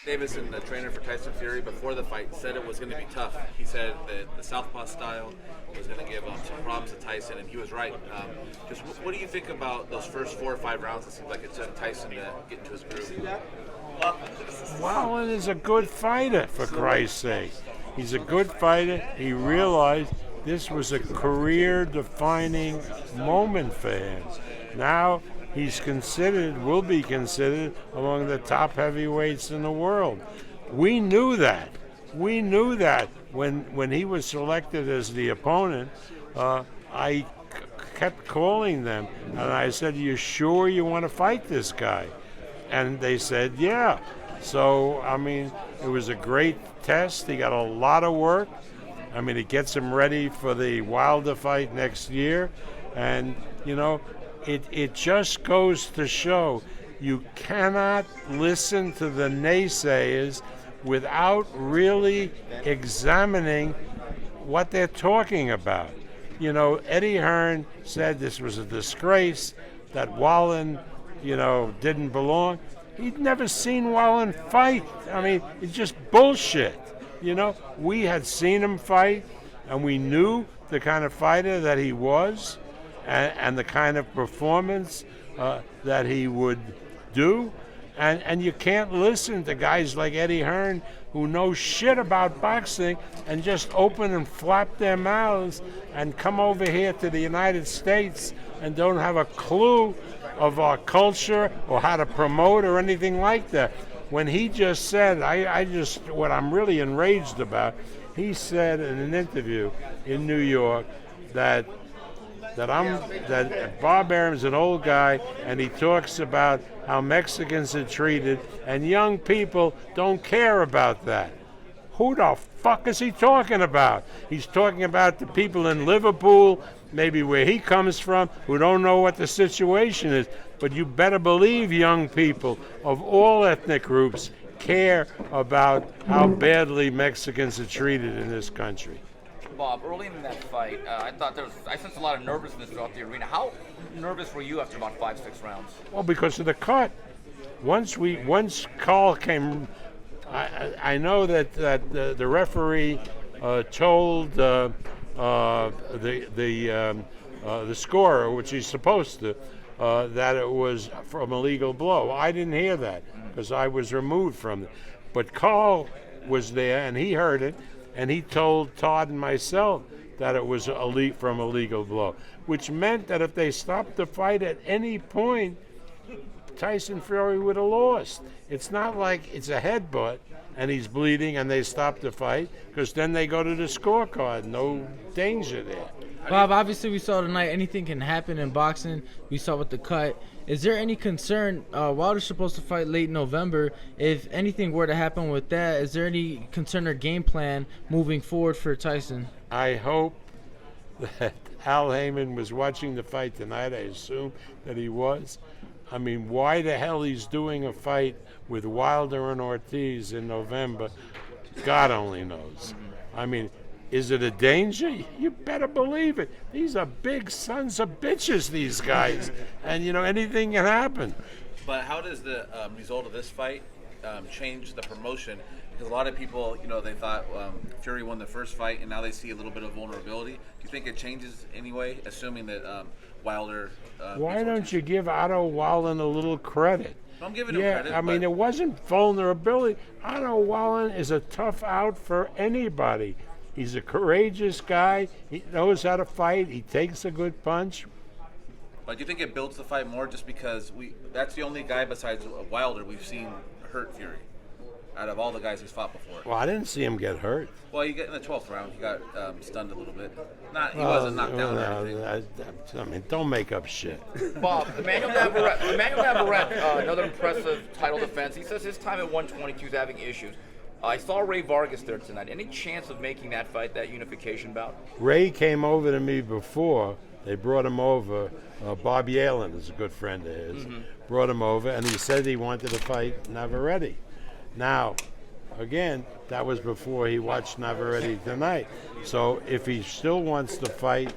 Davison, the trainer for Tyson Fury, before the fight, said it was going to be tough. He said that the southpaw style was going to give some problems to Tyson, and he was right. Just what do you think about those first 4 or 5 rounds? It seemed like it took Tyson to get into his groove. Wallen is a good fighter, for Christ's sake. He's a good fighter. He realized this was a career-defining moment for him. Now he's will be considered among the top heavyweights in the world. We knew that. We knew that when he was selected as the opponent. I kept calling them, and I said, "Are you sure you want to fight this guy?" And they said, "Yeah." So, I mean, it was a great test. He got a lot of work. I mean, it gets him ready for the Wilder fight next year. And, it just goes to show you cannot listen to the naysayers without really examining what they're talking about. Eddie Hearn said this was a disgrace, that Wallen, didn't belong. He'd never seen Wallen fight. I mean, it's just bullshit. We had seen him fight, and we knew the kind of fighter that he was, and the kind of performance that he would do. And you can't listen to guys like Eddie Hearn who know shit about boxing and just open and flap their mouths and come over here to the United States and don't have a clue of our culture or how to promote or anything like that. When he just said, what I'm really enraged about, he said in an interview in New York that Bob Arum's an old guy, and he talks about how Mexicans are treated, and young people don't care about that. Who the fuck is he talking about? He's talking about the people in Liverpool, maybe where he comes from, who don't know what the situation is. But you better believe young people of all ethnic groups care about how badly Mexicans are treated in this country. Bob, early in that fight, I sensed a lot of nervousness throughout the arena. How nervous were you after about 5-6 rounds? Well, because of the cut. Once Carl came, I know that the referee told the scorer, which he's supposed to, that it was from a legal blow. I didn't hear that because I was removed from it. But Carl was there, and he heard it. And he told Todd and myself that it was from a legal blow, which meant that if they stopped the fight at any point, Tyson Fury would have lost. It's not like it's a headbutt and he's bleeding and they stop the fight, because then they go to the scorecard. No danger there. Bob, obviously we saw tonight anything can happen in boxing. We saw with the cut. Is there any concern? Wilder's supposed to fight late November. If anything were to happen with that, is there any concern or game plan moving forward for Tyson? I hope that Al Haymon was watching the fight tonight. I assume that he was. I mean, why the hell he's doing a fight with Wilder and Ortiz in November, God only knows. I mean, is it a danger? You better believe it. These are big sons of bitches, these guys. And, anything can happen. But how does the result of this fight change the promotion? Because a lot of people, they thought Fury won the first fight, and now they see a little bit of vulnerability. Do you think it changes anyway, assuming that Wilder... Why don't you give Otto Wallen a little credit? I'm giving him credit. I mean, it wasn't vulnerability. Otto Wallen is a tough out for anybody. He's a courageous guy. He knows how to fight. He takes a good punch. But do you think it builds the fight more just because that's the only guy besides Wilder we've seen hurt Fury out of all the guys he's fought before? Well, I didn't see him get hurt. Well, you get in the 12th round, he got stunned a little bit. He wasn't knocked down or anything. I mean, don't make up shit. Bob, Emmanuel Navarrete, another impressive title defense. He says his time at 122 is having issues. I saw Ray Vargas there tonight. Any chance of making that fight, that unification bout? Ray came over to me before. They brought him over. Bob Yalen is a good friend of his. Mm-hmm. Brought him over, and he said he wanted to fight Navarrete. Now, again, that was before he watched Navarrete tonight. So if he still wants to fight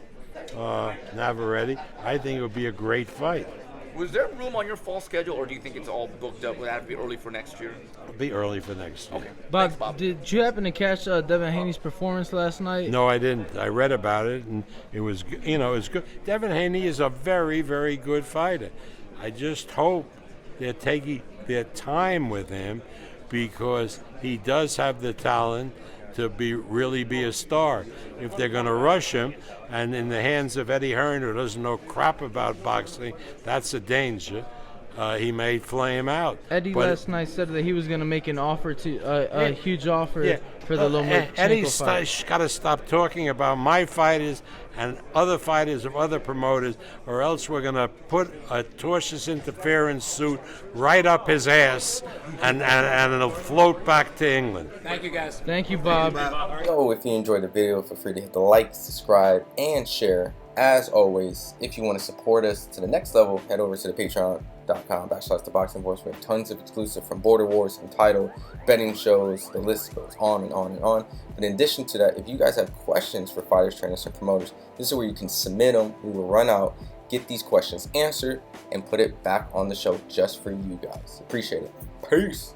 Navarrete, I think it would be a great fight. Was there room on your fall schedule, or do you think it's all booked up? Would that be early for next year? It'll be early for next year. Okay. Bob, Thanks, Bob. did you happen to catch Devin Haney's performance last night? No, I didn't. I read about it, and it was, it was good. Devin Haney is a very, very good fighter. I just hope they're taking their time with him, because he does have the talent to really be a star. If they're going to rush him, and in the hands of Eddie Hearn, who doesn't know crap about boxing, that's a danger. He may flame out. Eddie last night said that he was going to make an offer to a huge offer for the Lomachenko Eddie's fight. got to stop talking about my fighters and other fighters of other promoters, or else we're going to put a tortious interference suit right up his ass, and it'll float back to England. Thank you, guys. Thank you, Bob. So if you enjoyed the video, feel free to hit the like, subscribe, and share. As always, if you want to support us to the next level, head over to the patreon.com/ThaBoxingVoice. We have tons of exclusive, from Border Wars, Entitled, betting shows, the list goes on and on and on. But in addition to that, if you guys have questions for fighters, trainers, and promoters, this is where you can submit them. We will run out, get these questions answered, and put it back on the show just for you guys. Appreciate it. Peace.